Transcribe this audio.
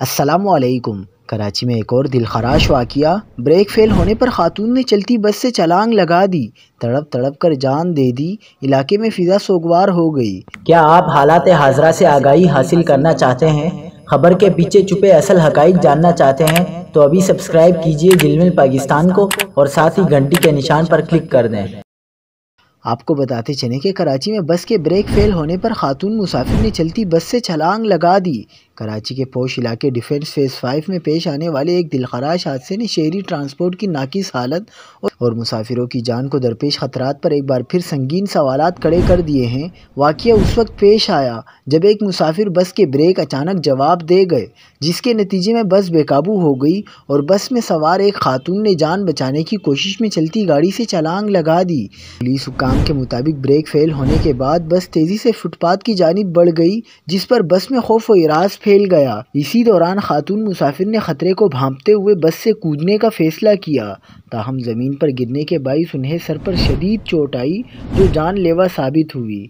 السلام علیکم۔ کراچی میں ایک اور دلخراش واقعہ، بریک فیل ہونے پر خاتون نے چلتی بس سے چھلانگ لگا دی، تڑپ تڑپ کر جان دے دی، علاقے میں فضا سوگوار ہو گئی۔ کیا آپ حالات حاضرہ سے آگاہی حاصل کرنا چاہتے ہیں؟ خبر کے پیچھے چھپے اصل حقائق جاننا چاہتے ہیں تو ابھی سبسکرائب کیجئے جلمل پاکستان کو اور ساتھ ہی گھنٹی کے نشان پر کلک کر دیں۔ آپ کو بتاتے چلیں کہ کراچی میں بس کے بریک فیل ہونے پر خاتون مسافر نے چلتی بس سے چھلانگ لگا دی۔ کراچی کے پوش علاقے ڈیفنس فیز 5 میں پیش آنے والے ایک دلخراش حادثے نے شہری ٹرانسپورٹ کی ناقص حالت اور مسافروں کی جان کو درپیش خطرات پر ایک بار پھر سنگین سوالات کھڑے کر دیے ہیں۔ واقعہ اس وقت پیش آیا جب ایک مسافر بس کے بریک اچانک جواب دے گئے، جس کے نتیجے میں بس بے قابو ہو گئی اور بس میں سوار ایک خاتون نے جان بچانے کی کوشش میں چلتی گاڑی سے چھلانگ لگا دی۔ پولیس حکام کے مطابق بریک فیل ہونے کے بعد بس تیزی سے فٹ پاتھ کی جانب بڑھ گئی، جس پر بس میں خوف و ہراس پھیل گیا۔ اسی دوران خاتون مسافر نے خطرے کو بھانپتے ہوئے بس سے کودنے کا فیصلہ کیا، تاہم زمین پر گرنے کے باعث انہیں سر پر شدید چوٹ آئی جو جان لیوا ثابت ہوئی۔